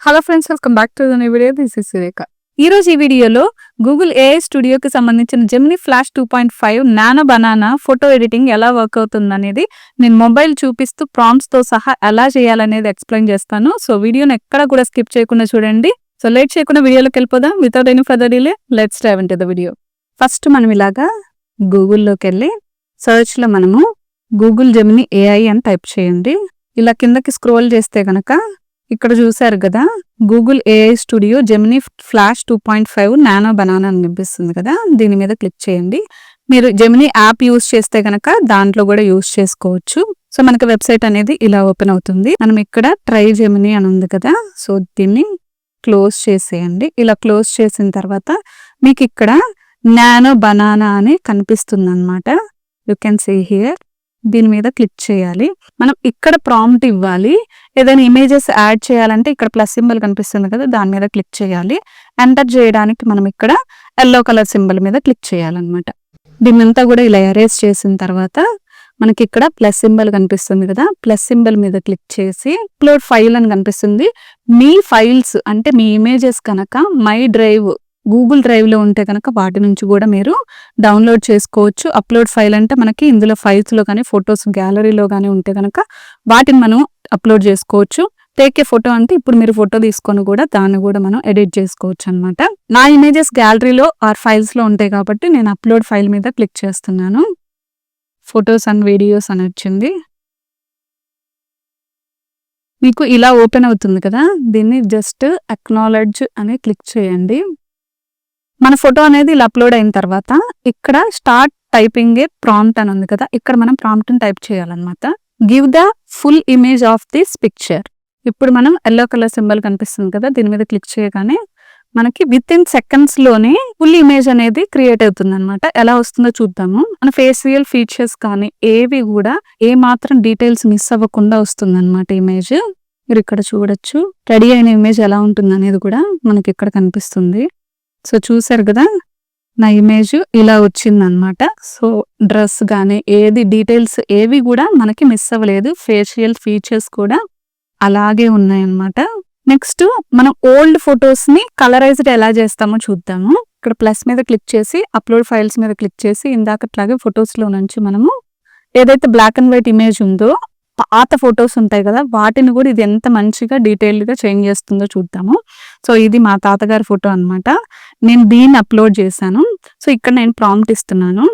Hello friends, welcome back to the new video. This is Surekha. ఈ రోజు ఈ వీడియోలో గూగుల్ ఏఐ స్టూడియోకి సంబంధించిన Gemini flash 2.5 nano banana photo editing ఎలా వర్క్ అవుతుంది అనేది నేను మొబైల్ చూపిస్తూ ప్రాంప్ట్స్ తో సహా ఎలా చేయాలనేది ఎక్స్ప్లెయిన్ చేస్తాను. సో వీడియోని ఎక్కడ కూడా స్కిప్ చేయకుండా చూడండి. సో లేట్ చేయకుండా వీడియోలోకి వెళ్ళిపోదాం. Without any further delay let's dive into the video. First మనం ఇలాగా గూగుల్లోకి వెళ్ళి సర్చ్ లో మనము గూగుల్ జెమినీ ఏఐ అని టైప్ చేయండి. ఇలా కిందకి స్క్రోల్ చేస్తే కనుక ఇక్కడ చూసారు కదా, Google AI studio Gemini flash 2.5 nano banana అని కనిపిస్తుంది కదా, దీని మీద క్లిక్ చేయండి. మీరు జెమినీ యాప్ యూస్ చేస్తే కనుక దాంట్లో కూడా యూస్ చేసుకోవచ్చు. సో మనకి వెబ్సైట్ అనేది ఇలా ఓపెన్ అవుతుంది. మనం ఇక్కడ ట్రై జెమినీ అని ఉంది కదా, సో దీన్ని క్లోజ్ చేసేయండి. ఇలా క్లోజ్ చేసిన తర్వాత మీకు ఇక్కడ నానో బనానా అని కనిపిస్తుంది అనమాట. You can see here. దీని మీద క్లిక్ చేయాలి. మనం ఇక్కడ ప్రాంప్ట్ ఇవ్వాలి. ఏదైనా ఇమేజెస్ యాడ్ చేయాలంటే ఇక్కడ ప్లస్ సింబల్ కనిపిస్తుంది కదా, దాని మీద క్లిక్ చేయాలి. ఎంటర్ చేయడానికి మనం ఇక్కడ ఎల్లో కలర్ సింబల్ మీద క్లిక్ చేయాలన్నమాట. దీన్ని అంతా కూడా ఇలా ఎరేజ్ చేసిన తర్వాత మనకి ఇక్కడ ప్లస్ సింబల్ కనిపిస్తుంది కదా, ప్లస్ సింబల్ మీద క్లిక్ చేసి అప్లోడ్ ఫైల్ అని కనిపిస్తుంది. మీ ఫైల్స్ అంటే మీ ఇమేజెస్ కనుక మై డ్రైవ్ గూగుల్ డ్రైవ్ లో ఉంటే కనుక వాటి నుంచి కూడా మీరు డౌన్లోడ్ చేసుకోవచ్చు. అప్లోడ్ ఫైల్ అంటే మనకి ఇందులో ఫైల్స్ లో కానీ ఫొటోస్ గ్యాలరీలో కానీ ఉంటే కనుక వాటిని మనం అప్లోడ్ చేసుకోవచ్చు. టేక్ ఏ ఫోటో అంటే ఇప్పుడు మీరు ఫోటో తీసుకొని కూడా దాన్ని కూడా మనం ఎడిట్ చేసుకోవచ్చు అనమాట. నా ఇమేజెస్ గ్యాలరీలో ఆర్ ఫైల్స్ లో ఉంటాయి కాబట్టి నేను అప్లోడ్ ఫైల్ మీద క్లిక్ చేస్తున్నాను. ఫొటోస్ అండ్ వీడియోస్ అని వచ్చింది. మీకు ఇలా ఓపెన్ అవుతుంది కదా, దీన్ని జస్ట్ అక్నాలెడ్జ్ అని క్లిక్ చేయండి. మన ఫోటో అనేది ఇలా అప్లోడ్ అయిన తర్వాత ఇక్కడ స్టార్ట్ టైపింగ్ ఏ ప్రాంప్ట్ అని ఉంది కదా, ఇక్కడ మనం ప్రాంప్ట్ ని టైప్ చేయాలన్నమాట. Give the full image of this picture. ఇప్పుడు మనం ఎల్లో కలర్ సింబల్ కనిపిస్తుంది కదా, దీని మీద క్లిక్ చేయగానే మనకి విత్ ఇన్ సెకండ్స్ లోనే ఫుల్ ఇమేజ్ అనేది క్రియేట్ అవుతుంది అనమాట. ఎలా వస్తుందో చూద్దాము. మన ఫేషియల్ ఫీచర్స్ కానీ ఏవి కూడా ఏ మాత్రం డీటెయిల్స్ మిస్ అవ్వకుండా వస్తుంది అనమాట ఇమేజ్. మీరు ఇక్కడ చూడొచ్చు రెడీ అయిన ఇమేజ్ ఎలా ఉంటుంది అనేది కూడా మనకి ఇక్కడ కనిపిస్తుంది. సో చూసారు కదా, నా ఇమేజ్ ఇలా వచ్చింది అనమాట. సో డ్రెస్ కానీ ఏది డీటెయిల్స్ ఏవి కూడా మనకి మిస్ అవ్వలేదు. ఫేషియల్ ఫీచర్స్ కూడా అలాగే ఉన్నాయన్నమాట. నెక్స్ట్ మనం ఓల్డ్ ఫొటోస్ ని కలరైజ్డ్ ఎలా చేస్తామో చూద్దాము. ఇక్కడ ప్లస్ మీద క్లిక్ చేసి అప్లోడ్ ఫైల్స్ మీద క్లిక్ చేసి ఇందాకట్లాగే ఫొటోస్ లో నుంచి మనము ఏదైతే బ్లాక్ అండ్ వైట్ ఇమేజ్ ఉందో పాత ఫొటోస్ ఉంటాయి కదా, వాటిని కూడా ఇది ఎంత మంచిగా డీటెయిల్డ్ గా చేంజ్ చేస్తుందో చూద్దాము. సో ఇది మా తాతగారి ఫోటో అనమాట. నేను దీన్ని అప్లోడ్ చేశాను. సో ఇక్కడ నేను ప్రాంప్ట్ ఇస్తున్నాను.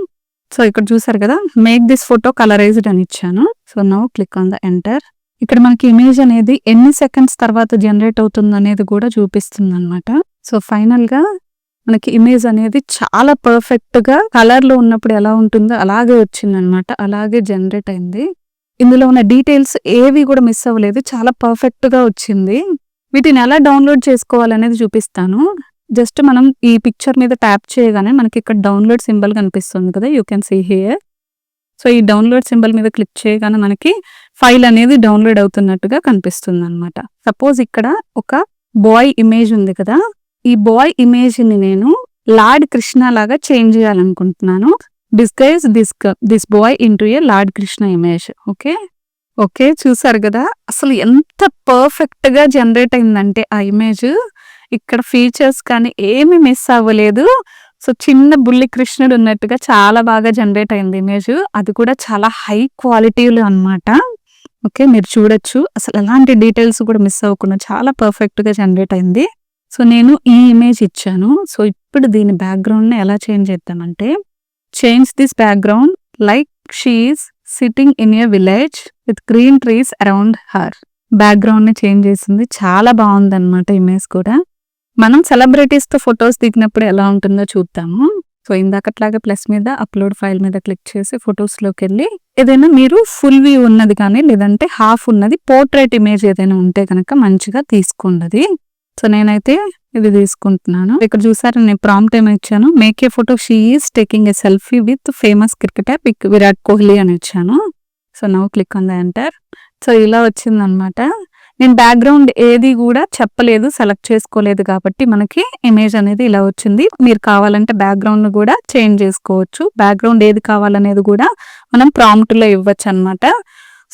సో ఇక్కడ చూసారు కదా, మేక్ దిస్ ఫోటో కలరైజ్డ్ అని ఇచ్చాను. So now click on the enter. ఇక్కడ మనకి ఇమేజ్ అనేది ఎన్ని సెకండ్స్ తర్వాత జనరేట్ అవుతుంది అనేది కూడా చూపిస్తుంది అనమాట. సో ఫైనల్ గా మనకి ఇమేజ్ అనేది చాలా పర్ఫెక్ట్ గా కలర్ లో ఉన్నప్పుడు ఎలా ఉంటుందో అలాగే వచ్చింది అనమాట. అలాగే జనరేట్ అయింది. ఇందులో ఉన్న డీటెయిల్స్ ఏవి కూడా మిస్ అవ్వలేదు. చాలా పర్ఫెక్ట్ గా వచ్చింది. వీటిని ఎలా డౌన్లోడ్ చేసుకోవాలనేది చూపిస్తాను. జస్ట్ మనం ఈ పిక్చర్ మీద ట్యాప్ చేయగానే మనకి ఇక్కడ డౌన్లోడ్ సింబల్ కనిపిస్తుంది కదా, you can see here. So ఈ డౌన్లోడ్ సింబల్ మీద క్లిక్ చేయగానే మనకి ఫైల్ అనేది డౌన్లోడ్ అవుతున్నట్టుగా కనిపిస్తుంది అనమాట. సపోజ్ ఇక్కడ ఒక బాయ్ ఇమేజ్ ఉంది కదా, ఈ బాయ్ ఇమేజ్ ని నేను లార్డ్ కృష్ణ లాగా చేంజ్ చేయాలనుకుంటున్నాను. Disguise this boy into A lord Krishna image. Okay చూసారు కదా, అసలు ఎంత పర్ఫెక్ట్ గా జనరేట్ అయిందంటే ఆ ఇమేజ్. ఇక్కడ ఫీచర్స్ కానీ ఏమి మిస్ అవ్వలేదు. సో చిన్న బుల్లి కృష్ణుడు ఉన్నట్టుగా చాలా బాగా జనరేట్ అయింది ఇమేజ్. అది కూడా చాలా హై క్వాలిటీలో అనమాట. ఓకే మీరు చూడొచ్చు, అసలు ఎలాంటి డీటెయిల్స్ కూడా మిస్ అవ్వకుండా చాలా పర్ఫెక్ట్ గా జనరేట్ అయింది. సో నేను ఈ ఇమేజ్ ఇచ్చాను. సో ఇప్పుడు దీని బ్యాక్గ్రౌండ్ ని ఎలా చేంజ్ చేద్దామంటే, change this background like she is sitting in a village with green trees around her. Background ని చేంజ్ చేసింది. చాలా బాగుంది అనమాట ఇమేజ్ కూడా. మనం సెలబ్రిటీస్ తో ఫొటోస్ దిగినప్పుడు ఎలా ఉంటుందో చూద్దాము. సో ఇందాకట్లాగా ప్లస్ మీద అప్లోడ్ ఫైల్ మీద క్లిక్ చేసి ఫొటోస్ లోకి వెళ్ళి ఏదైనా మీరు ఫుల్ వ్యూ ఉన్నది కానీ లేదంటే హాఫ్ ఉన్నది పోర్ట్రేట్ ఇమేజ్ ఏదైనా ఉంటే కనుక మంచిగా తీసుకోండి. సో నేనైతే ఇది తీసుకుంటున్నాను. ఇక్కడ చూసారు నేను ప్రాంప్ట్ ఏమి ఇచ్చాను, make a photo she is taking a selfie with famous cricketer Virat Kohli అని ఇచ్చాను. So now click on the enter. So ఇలా వచ్చిందనమాట. నేను బ్యాక్గ్రౌండ్ ఏది కూడా చెప్పలేదు, సెలెక్ట్ చేసుకోలేదు కాబట్టి మనకి ఇమేజ్ అనేది ఇలా వచ్చింది. మీరు కావాలంటే బ్యాక్గ్రౌండ్ కూడా చేంజ్ చేసుకోవచ్చు. బ్యాక్గ్రౌండ్ ఏది కావాలనేది కూడా మనం ప్రాంప్ట్ లో ఇవ్వచ్చు అనమాట.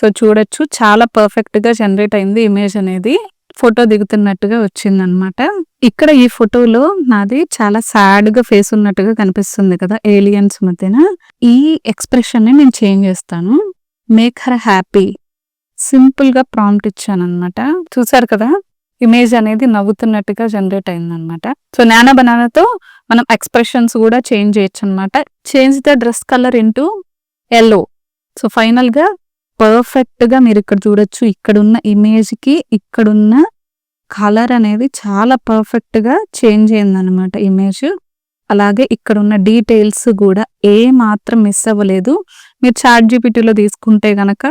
సో చూడొచ్చు చాలా పర్ఫెక్ట్ గా జనరేట్ అయింది ఇమేజ్ అనేది. ఫోటో దిగుతున్నట్టుగా వచ్చిందనమాట. ఇక్కడ ఈ ఫోటోలో నాది చాలా సాడ్‌గా ఫేస్ ఉన్నట్టుగా కనిపిస్తుంది కదా! ఏలియన్స్ మధ్యన. ఈ ఎక్స్‌ప్రెషన్‌ని నేను చేంజ్ చేస్తాను. Make her happy. సింపుల్‌గా ప్రాంప్ట్ ఇచ్చాననమాట. చూసారు కదా! ఇమేజ్ అనేది నవ్వుతున్నట్టుగా జనరేట్ అయిందనమాట. సో, నానో బనానాతో మనం ఎక్స్‌ప్రెషన్స్ కూడా చేంజ్ చేయొచ్చనమాట. Change the dress colour into yellow. So, ఫైనల్‌గా పర్ఫెక్ట్‌గా మీరిక్కడ చూడొచ్చు. ఇక్కడున్న ఇమేజ్‌కి, ఇక్కడున్న కలర్ అనేది చాలా పర్ఫెక్ట్‌గా చేంజ్ అయిందనమాట ఇమేజ్. అలాగే ఇక్కడున్న డీటెయిల్స్ గూడా ఏమాత్రం మిస్ అవ్వలేదు. మీరు చాట్‌జీపీటీలో తీసుకుంటే గనక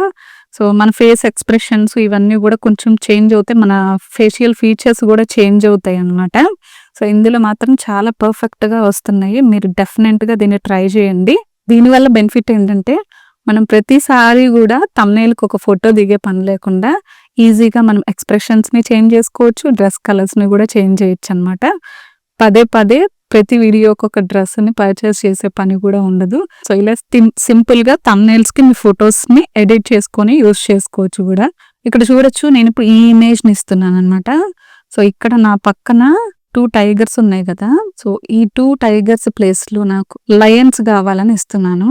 సో, మన ఫేస్ ఎక్స్‌ప్రెషన్స్ ఇవన్నీ గూడా కొంచెం చేంజ్ అవుతాయి. మన ఫేషియల్ ఫీచర్స్ గూడా చేంజ్ అవుతాయనమాట. సో, ఇందులో మాత్రం చాలా పర్ఫెక్ట్‌గా వస్తున్నాయి. మీరు డెఫినెట్‌గా దీన్ని ట్రై చేయండి. దీనివల్ల బెనిఫిట్ ఏంటంటే మనం ప్రతిసారి గూడా థంబ్‌నెయిల్‌కి ఒక ఫోటో దిగే పని లేకుండా ఈజీగా మనం ఎక్స్‌ప్రెషన్స్‌ని చేంజ్ చేసుకోవచ్చు. డ్రెస్ కలర్స్‌ని గూడా చేంజ్ చేయొచ్చనమాట. పదే పదే ప్రతి వీడియోకి ఒక డ్రెస్‌ని పర్చేస్ చేసే పని కూడా ఉండదు. సో, ఇలా సింపుల్‌గా థంబ్‌నెయిల్స్‌కి మీ ఫోటోస్‌ని ఎడిట్ చేసుకొని యూజ్ చేసుకోవచ్చు గూడా. ఇక్కడ చూడొచ్చు నేనిప్పుడు ఈ ఇమేజ్‌ని ఇస్తున్నాననమాట. సో, ఇక్కడ నా పక్కన 2 టైగర్స్ ఉన్నాయి కదా! సో, ఈ 2 టైగర్స్ ప్లేస్‌లో నాకు లయన్స్ గావాలని ఇస్తున్నాను.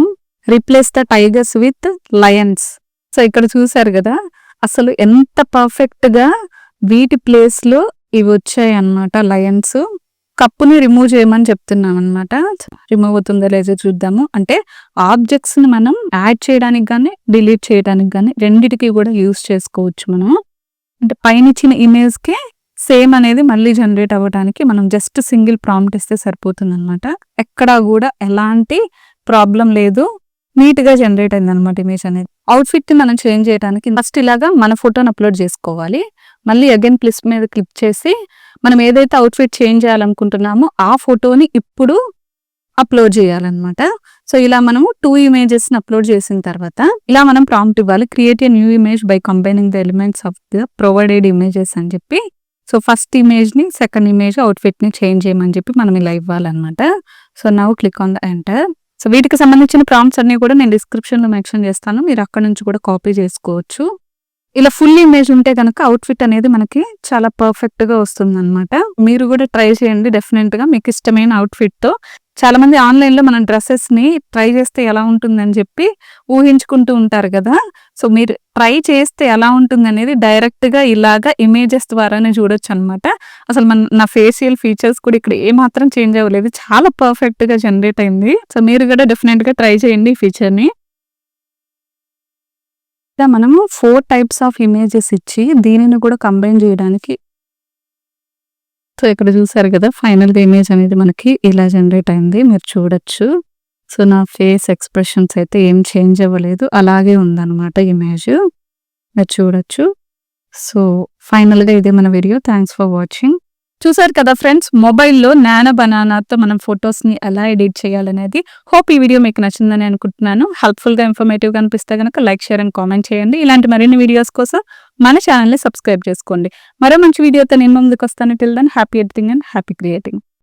Replace the tigers with Lions. So, ఇక్కడ చూసారు గదా! అసలు ఎంత పర్ఫెక్ట్‌గా వీటి ప్లేస్‌లో ఇవి వచ్చాయన్నమాట లయన్స్. కప్పుని రిమూవ్ చేయమని చెప్తున్నామన్నమాట. రిమూవ్ అవుతుందో లేదో చూద్దాము. అంటే ఆబ్జెక్ట్స్‌ని మనం యాడ్ చేయడానికి గాని, డిలీట్ చేయడానికి గాని రెండిటికి కూడా యూజ్ చేసుకోవచ్చు మనం. అంటే పైనిచ్చిన ఇమేజ్‌కే సేమ్ అనేది మళ్ళీ జనరేట్ అవ్వడానికి మనం జస్ట్ సింగిల్ ప్రాంప్ట్ ఇస్తే సరిపోతుందన్నమాట. ఎక్కడా గూడా ఎలాంటి ప్రాబ్లమ్ లేదు. నీట్‌గా జనరేట్ అయిందనమాట ఇమేజ్ అనేది. అవుట్‌ఫిట్‌ని మనం చేంజ్ చేయడానికి ఫస్ట్ ఇలాగా మన ఫోటోని అప్‌లోడ్ చేసుకోవాలి. మళ్ళీ అగైన్ ప్లస్ మీద క్లిక్ చేసి మనం ఏదైతే అవుట్‌ఫిట్ చేంజ్ చేయాలనుకుంటున్నామో ఆ ఫోటోని ఇప్పుడు అప్‌లోడ్ చేయాలన్నమాట. సో, ఇలా మనము 2 ఇమేజెస్‌ని అప్‌లోడ్ చేసిన తర్వాత ఇలా మనం ప్రాంప్ట్ ఇవ్వాలి. Create a new image by combining the elements of the provided images అని చెప్పి. సో, ఫస్ట్ ఇమేజ్‌ని, సెకండ్ ఇమేజ్ అవుట్‌ఫిట్‌ని చేంజ్ చేయమని చెప్పి మనం ఇలా ఇవ్వాలన్నమాట. So, now click on the enter. So, వీటికి సంబంధించిన ప్రాంప్ట్స్ అన్నీ కూడా నేను డిస్క్రిప్షన్‌లో మెన్షన్ చేస్తాను. మీరు అక్కడి నుంచి కూడా కాపీ చేసుకోవచ్చు. ఇలా ఫుల్ ఇమేజ్ ఉంటే గనక అవుట్‌ఫిట్ అనేది మనకి చాలా పర్ఫెక్ట్‌గా వస్తుందన్నమాట. మీరు కూడా ట్రై చేయండి డెఫినెట్‌గా మీకు ఇష్టమైన అవుట్‌ఫిట్‌తో. చాలామంది ఆన్‌లైన్‌లో మనం డ్రెసెస్‌ని ట్రై చేస్తే ఎలా ఉంటుందని చెప్పి ఊహించుకుంటూ ఉంటారు కదా! సో, మీరు ట్రై చేస్తే ఎలా ఉంటుందనేది డైరెక్ట్‌గా ఇలాగా ఇమేజెస్ ద్వారానే చూడొచ్చనమాట. అసలు నా ఫేషియల్ ఫీచర్స్ కూడా ఇక్కడ ఏమాత్రం చేంజ్ అవ్వలేదు. చాలా పర్ఫెక్ట్‌గా జనరేట్ అయింది. సో, మీరు కూడా డెఫినెట్‌గా ట్రై చేయండి ఈ ఫీచర్‌ని. ఇలా మనము 4 టైప్స్ ఆఫ్ ఇమేజెస్ ఇచ్చి దీనిని కూడా కంబైన్ చేయడానికి సో, ఇక్కడ చూసారు కదా! ఫైనల్‌గా ఇమేజ్ అనేది మనకి ఇలా జనరేట్ అయింది. మీరు చూడొచ్చు. సో, నా ఫేస్ ఎక్స్‌ప్రెషన్స్ అయితే ఏం చేంజ్ అవ్వలేదు. అలాగే ఉందన్నమాట ఇమేజ్. మీరు చూడొచ్చు. సో, ఫైనల్‌గా ఇదే మన వీడియో. Thanks for watching. చూసారు కదా ఫ్రెండ్స్, మొబైల్‌లో నానో బనానాతో మనం ఫోటోస్‌ని ఎలా ఎడిట్ చేయాలనేది. హోప్ ఈ వీడియో మీకు నచ్చిందని అనుకుంటున్నాను. హెల్ప్‌ఫుల్‌గా, ఇన్ఫర్మేటివ్‌గా అనిపిస్తే గనక లైక్, షేర్ అండ్ కామెంట్ చేయండి. ఇలాంటి మరిన్ని వీడియోస్ కోసం మన ఛానెల్‌ని సబ్స్క్రైబ్ చేసుకోండి. మరో మంచి వీడియోతో నేను ముందుకు వస్తాను. Till then happy editing and happy creating.